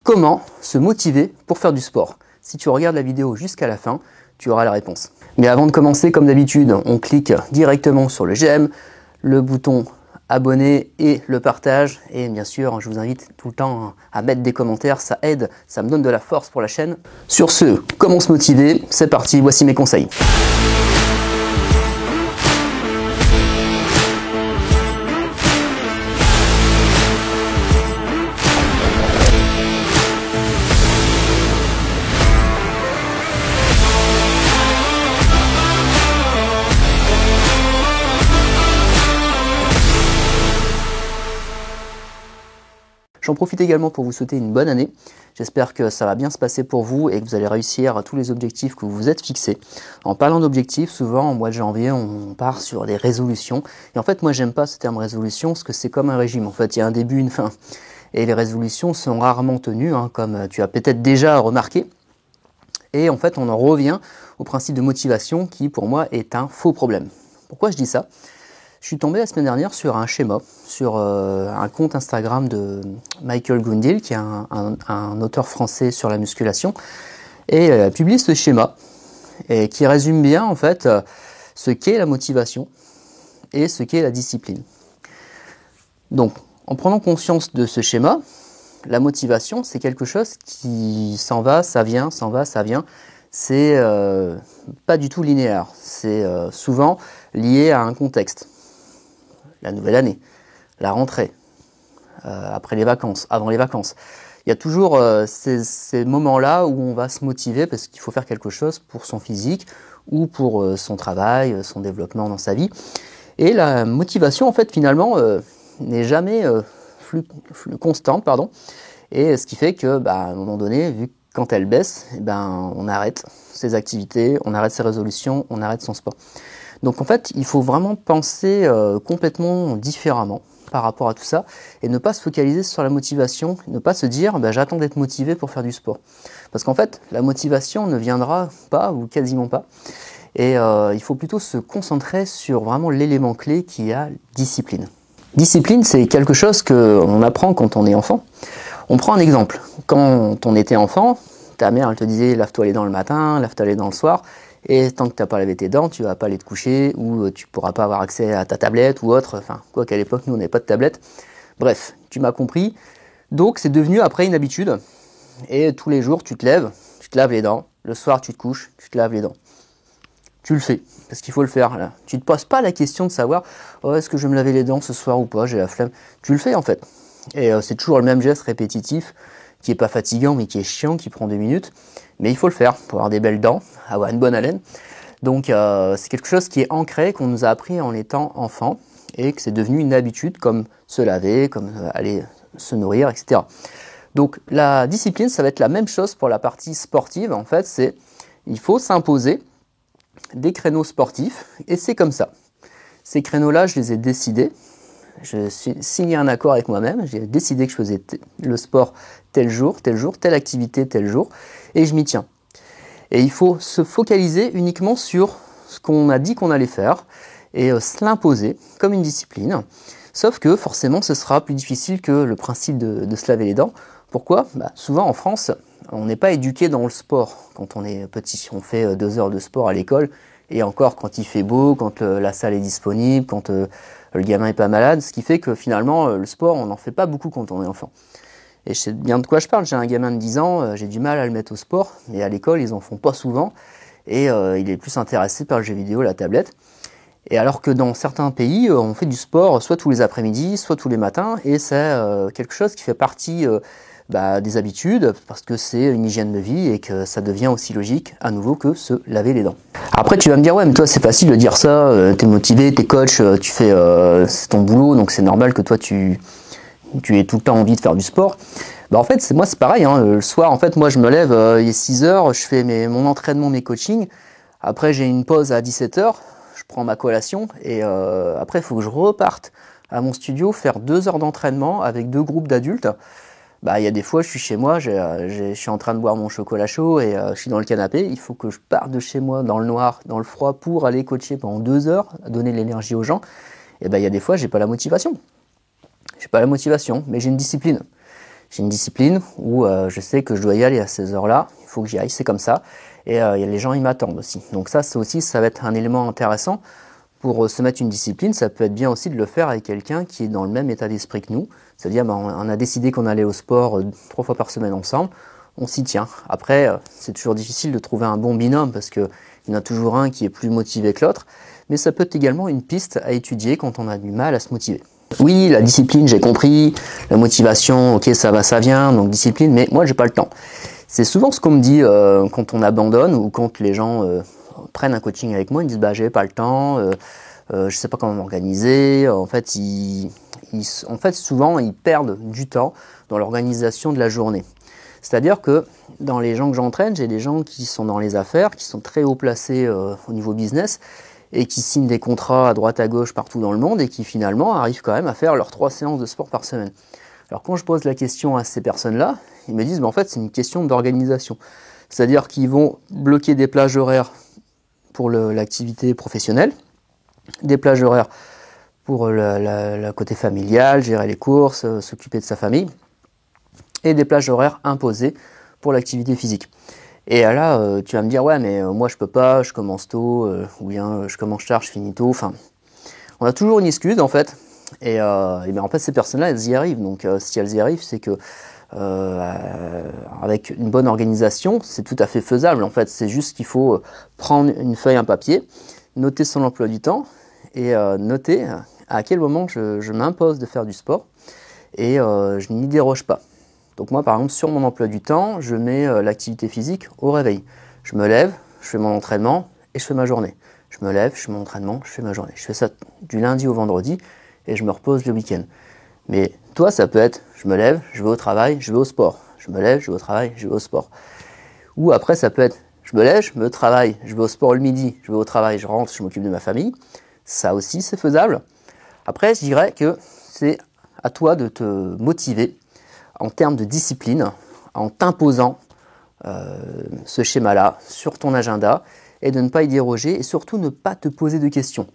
Comment se motiver pour faire du sport? Si tu regardes la vidéo jusqu'à la fin, tu auras la réponse. Mais avant de commencer, comme d'habitude, on clique directement sur le j'aime, le bouton abonner et le partage. Et bien sûr, je vous invite tout le temps à mettre des commentaires, ça aide, ça me donne de la force pour la chaîne. Sur ce, comment se motiver? C'est parti, voici mes conseils. J'en profite également pour vous souhaiter une bonne année. J'espère que ça va bien se passer pour vous et que vous allez réussir tous les objectifs que vous vous êtes fixés. En parlant d'objectifs, souvent, au mois de janvier, on part sur des résolutions. Et en fait, moi, j'aime pas ce terme résolution parce que c'est comme un régime. En fait, il y a un début, une fin. Et les résolutions sont rarement tenues, comme tu as peut-être déjà remarqué. Et en fait, on en revient au principe de motivation qui, pour moi, est un faux problème. Pourquoi je dis ça ? Je suis tombé la semaine dernière sur un schéma, sur un compte Instagram de Michael Gundil, qui est un auteur français sur la musculation, et il a publié ce schéma, et qui résume bien en fait ce qu'est la motivation et ce qu'est la discipline. Donc, en prenant conscience de ce schéma, la motivation, c'est quelque chose qui s'en va, ça vient, s'en va, ça vient. C'est pas du tout linéaire, c'est souvent lié à un contexte. La nouvelle année, la rentrée, après les vacances, avant les vacances. Il y a toujours ces moments-là où on va se motiver parce qu'il faut faire quelque chose pour son physique ou pour son travail, son développement dans sa vie. Et la motivation, en fait, finalement, n'est jamais constante, pardon. Et ce qui fait que, à un moment donné, vu que quand elle baisse, on arrête ses activités, on arrête ses résolutions, on arrête son sport. Donc en fait, il faut vraiment penser complètement différemment par rapport à tout ça et ne pas se focaliser sur la motivation, ne pas se dire j'attends d'être motivé pour faire du sport. Parce qu'en fait, la motivation ne viendra pas ou quasiment pas. Et il faut plutôt se concentrer sur vraiment l'élément clé qui est la discipline. Discipline, c'est quelque chose qu'on apprend quand on est enfant. On prend un exemple. Quand on était enfant, ta mère elle te disait lave-toi les dents le matin, lave-toi les dents le soir. Et tant que tu n'as pas lavé tes dents, tu vas pas aller te coucher ou tu pourras pas avoir accès à ta tablette ou autre. Enfin, quoi qu'à l'époque, nous, on n'avait pas de tablette. Bref, tu m'as compris. Donc, c'est devenu après une habitude. Et tous les jours, tu te lèves, tu te laves les dents. Le soir, tu te couches, tu te laves les dents. Tu le fais, parce qu'il faut le faire. Là. Tu ne te poses pas la question de savoir est-ce que je vais me laver les dents ce soir ou pas, j'ai la flemme. Tu le fais, en fait. Et c'est toujours le même geste répétitif qui est pas fatigant, mais qui est chiant, qui prend 2 minutes. Mais il faut le faire pour avoir des belles dents, avoir une bonne haleine. Donc c'est quelque chose qui est ancré, qu'on nous a appris en étant enfant, et que c'est devenu une habitude, comme se laver, comme aller se nourrir, etc. Donc la discipline, ça va être la même chose pour la partie sportive. En fait, il faut s'imposer des créneaux sportifs, et c'est comme ça. Ces créneaux-là, je les ai décidés. Je suis signé un accord avec moi-même, j'ai décidé que je faisais le sport tel jour, telle activité tel jour, et je m'y tiens. Et il faut se focaliser uniquement sur ce qu'on a dit qu'on allait faire, et se l'imposer comme une discipline, sauf que forcément ce sera plus difficile que le principe de se laver les dents. Pourquoi ? Souvent en France, on n'est pas éduqué dans le sport quand on est petit, on fait 2 heures de sport à l'école, et encore quand il fait beau, quand la salle est disponible, quand le gamin est pas malade, ce qui fait que finalement le sport on n'en fait pas beaucoup quand on est enfant. Et je sais bien de quoi je parle, j'ai un gamin de 10 ans, j'ai du mal à le mettre au sport, mais à l'école ils en font pas souvent, et il est plus intéressé par le jeu vidéo, la tablette. Et alors que dans certains pays, on fait du sport soit tous les après-midi, soit tous les matins, et c'est quelque chose qui fait partie des habitudes, parce que c'est une hygiène de vie et que ça devient aussi logique à nouveau que se laver les dents. Après tu vas me dire ouais mais toi c'est facile de dire ça, t'es motivé, t'es coach, tu fais c'est ton boulot donc c'est normal que toi tu aies tout le temps envie de faire du sport. En fait c'est pareil, le soir en fait moi je me lève, il est 6 heures, je fais mon entraînement, mes coachings, après j'ai une pause à 17 heures, je prends ma collation et après il faut que je reparte à mon studio faire 2 heures d'entraînement avec 2 groupes d'adultes. Il y a des fois, je suis chez moi, je suis en train de boire mon chocolat chaud et je suis dans le canapé. Il faut que je parte de chez moi dans le noir, dans le froid, pour aller coacher pendant 2 heures, donner de l'énergie aux gens. Et il y a des fois, j'ai pas la motivation. J'ai pas la motivation, mais j'ai une discipline. J'ai une discipline où je sais que je dois y aller à ces heures-là, il faut que j'y aille, c'est comme ça. Et les gens, ils m'attendent aussi. Donc ça va être un élément intéressant pour se mettre une discipline. Ça peut être bien aussi de le faire avec quelqu'un qui est dans le même état d'esprit que nous. C'est-à-dire, on a décidé qu'on allait au sport 3 fois par semaine ensemble, on s'y tient. Après, c'est toujours difficile de trouver un bon binôme parce qu'il y en a toujours un qui est plus motivé que l'autre. Mais ça peut être également une piste à étudier quand on a du mal à se motiver. Oui, la discipline, j'ai compris. La motivation, ok, ça va, ça vient, donc discipline, mais moi, j'ai pas le temps. C'est souvent ce qu'on me dit quand on abandonne ou quand les gens prennent un coaching avec moi, ils me disent, bah, j'ai pas le temps, je sais pas comment m'organiser. En fait, souvent, ils perdent du temps dans l'organisation de la journée. C'est-à-dire que dans les gens que j'entraîne, j'ai des gens qui sont dans les affaires, qui sont très haut placés au niveau business et qui signent des contrats à droite à gauche partout dans le monde et qui finalement arrivent quand même à faire leurs 3 séances de sport par semaine. Alors quand je pose la question à ces personnes-là, ils me disent en fait c'est une question d'organisation. C'est-à-dire qu'ils vont bloquer des plages horaires pour l'activité professionnelle, des plages horaires pour le côté familial, gérer les courses, s'occuper de sa famille, et des plages horaires imposées pour l'activité physique. Et là, tu vas me dire, ouais, mais moi je peux pas, je commence tôt, ou bien je commence tard, je finis tôt. Enfin, on a toujours une excuse en fait. Et bien en fait, ces personnes-là, elles y arrivent. Donc, si elles y arrivent, c'est que avec une bonne organisation, c'est tout à fait faisable. En fait, c'est juste qu'il faut prendre une feuille, un papier, noter son emploi du temps et noter à quel moment je m'impose de faire du sport et je n'y déroge pas. Donc moi, par exemple, sur mon emploi du temps, je mets l'activité physique au réveil. Je me lève, je fais mon entraînement et je fais ma journée. Je me lève, je fais mon entraînement, je fais ma journée. Je fais ça du lundi au vendredi et je me repose le week-end. Mais toi, ça peut être, je me lève, je vais au travail, je vais au sport. Je me lève, je vais au travail, je vais au sport. Ou après, ça peut être, je me lève, je vais au travail, je vais au sport le midi, je vais au travail, je rentre, je m'occupe de ma famille. Ça aussi, c'est faisable. Après, je dirais que c'est à toi de te motiver en termes de discipline, en t'imposant ce schéma-là sur ton agenda et de ne pas y déroger et surtout ne pas te poser de questions.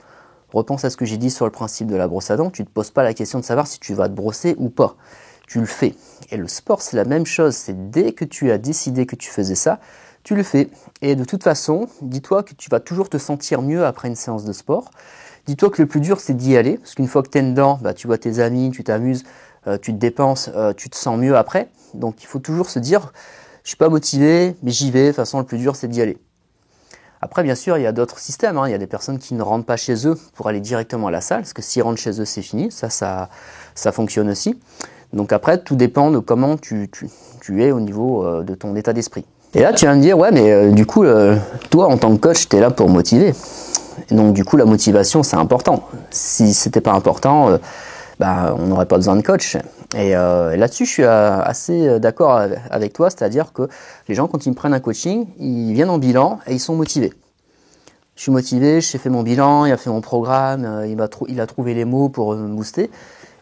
Repense à ce que j'ai dit sur le principe de la brosse à dents, tu ne te poses pas la question de savoir si tu vas te brosser ou pas. Tu le fais. Et le sport, c'est la même chose. C'est dès que tu as décidé que tu faisais ça, tu le fais. Et de toute façon, dis-toi que tu vas toujours te sentir mieux après une séance de sport. Dis-toi que le plus dur, c'est d'y aller. Parce qu'une fois que tu es dedans, bah, tu vois tes amis, tu t'amuses, tu te dépenses, tu te sens mieux après. Donc il faut toujours se dire, je suis pas motivé, mais j'y vais. De toute façon, le plus dur, c'est d'y aller. Après, bien sûr, il y a d'autres systèmes. Il y a des personnes qui ne rentrent pas chez eux pour aller directement à la salle, parce que s'ils rentrent chez eux, c'est fini. Ça fonctionne aussi. Donc après, tout dépend de comment tu es au niveau de ton état d'esprit. Et là, tu vas me dire, ouais, mais du coup, toi, en tant que coach, tu es là pour motiver. Et donc, du coup, la motivation, c'est important. Si c'était pas important, on n'aurait pas besoin de coach. Et là-dessus, je suis assez d'accord avec toi, c'est-à-dire que les gens, quand ils me prennent un coaching, ils viennent en bilan et ils sont motivés. Je suis motivé, j'ai fait mon bilan, il a fait mon programme, il a trouvé les mots pour me booster.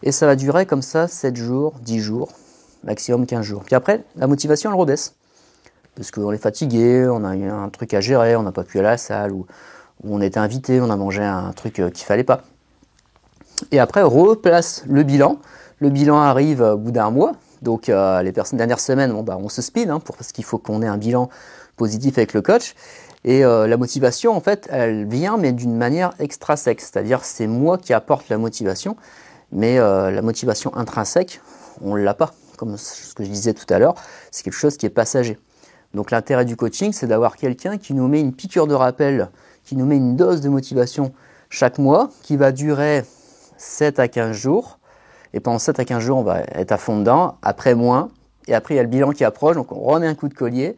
Et ça va durer comme ça 7 jours, 10 jours, maximum 15 jours. Puis après, la motivation, elle rebaisse. Parce qu'on est fatigué, on a eu un truc à gérer, on n'a pas pu aller à la salle, ou on était invité, on a mangé un truc qu'il fallait pas. Et après, replace le bilan. Le bilan arrive au bout d'un mois. Donc les dernières semaines, on se speed parce qu'il faut qu'on ait un bilan positif avec le coach. Et la motivation, en fait, elle vient, mais d'une manière extrinsèque. C'est-à-dire, c'est moi qui apporte la motivation, mais la motivation intrinsèque, on ne l'a pas. Comme ce que je disais tout à l'heure, c'est quelque chose qui est passager. Donc l'intérêt du coaching, c'est d'avoir quelqu'un qui nous met une piqûre de rappel, qui nous met une dose de motivation chaque mois, qui va durer 7 à 15 jours. Et pendant 7 à 15 jours, on va être à fond dedans, après moins. Et après, il y a le bilan qui approche, donc on remet un coup de collier.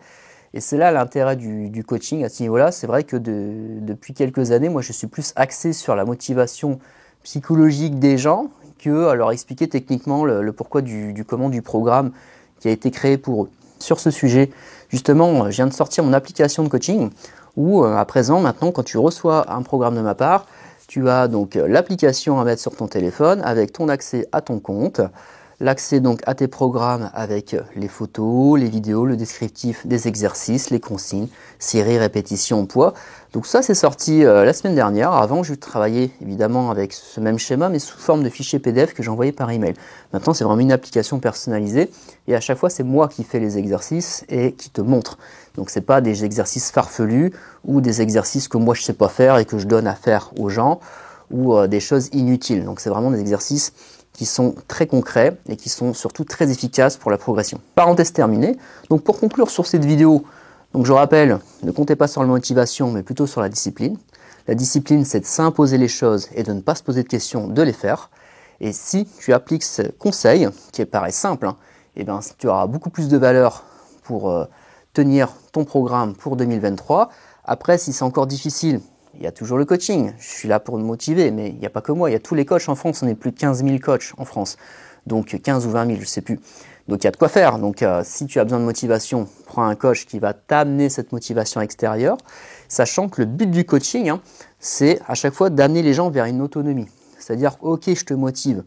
Et c'est là l'intérêt du coaching à ce niveau-là. C'est vrai que depuis quelques années, moi, je suis plus axé sur la motivation psychologique des gens que à leur expliquer techniquement le pourquoi du comment du programme qui a été créé pour eux. Sur ce sujet, justement, je viens de sortir mon application de coaching où, à présent, maintenant, quand tu reçois un programme de ma part, tu as donc l'application à mettre sur ton téléphone avec ton accès à ton compte, l'accès donc à tes programmes avec les photos, les vidéos, le descriptif des exercices, les consignes, séries, répétitions, poids. Donc ça c'est sorti la semaine dernière. Avant je travaillais évidemment avec ce même schéma mais sous forme de fichier PDF que j'envoyais par email. Maintenant c'est vraiment une application personnalisée et à chaque fois c'est moi qui fais les exercices et qui te montre. Donc c'est pas des exercices farfelus ou des exercices que moi je sais pas faire et que je donne à faire aux gens ou des choses inutiles. Donc c'est vraiment des exercices qui sont très concrets et qui sont surtout très efficaces pour la progression. Parenthèse terminée. Donc pour conclure sur cette vidéo, donc je rappelle, ne comptez pas sur la motivation, mais plutôt sur la discipline. La discipline, c'est de s'imposer les choses et de ne pas se poser de questions, de les faire. Et si tu appliques ce conseil, qui paraît simple, eh bien, tu auras beaucoup plus de valeur pour tenir ton programme pour 2023. Après, si c'est encore difficile, il y a toujours le coaching. Je suis là pour me motiver, mais il n'y a pas que moi. Il y a tous les coachs en France. On est plus de 15 000 coachs en France. Donc 15 ou 20 000, je ne sais plus. Donc il y a de quoi faire. Donc si tu as besoin de motivation, prends un coach qui va t'amener cette motivation extérieure, sachant que le but du coaching, c'est à chaque fois d'amener les gens vers une autonomie. C'est-à-dire, ok, je te motive,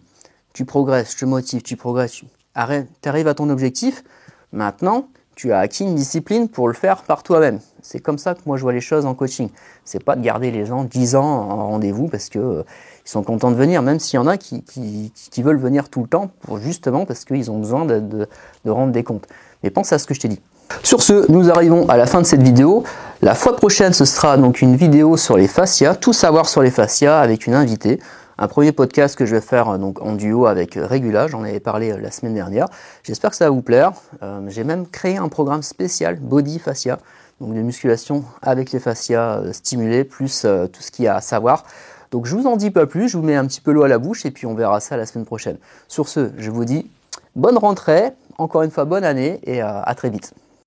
tu progresses, je te motive, tu progresses, tu arrives à ton objectif. Maintenant, tu as acquis une discipline pour le faire par toi-même. C'est comme ça que moi je vois les choses en coaching. C'est pas de garder les gens 10 ans en rendez-vous parce que ils sont contents de venir, même s'il y en a qui veulent venir tout le temps justement parce qu'ils ont besoin de rendre des comptes. Mais pense à ce que je t'ai dit. Sur ce, nous arrivons à la fin de cette vidéo. La fois prochaine, ce sera donc une vidéo sur les fascias, tout savoir sur les fascias avec une invitée. Un premier podcast que je vais faire donc en duo avec Régula, j'en avais parlé la semaine dernière. J'espère que ça va vous plaire. J'ai même créé un programme spécial Body Fascia, donc de musculation avec les fascias stimulés, plus tout ce qu'il y a à savoir. Donc je vous en dis pas plus, je vous mets un petit peu l'eau à la bouche et puis on verra ça la semaine prochaine. Sur ce, je vous dis bonne rentrée, encore une fois bonne année et à très vite.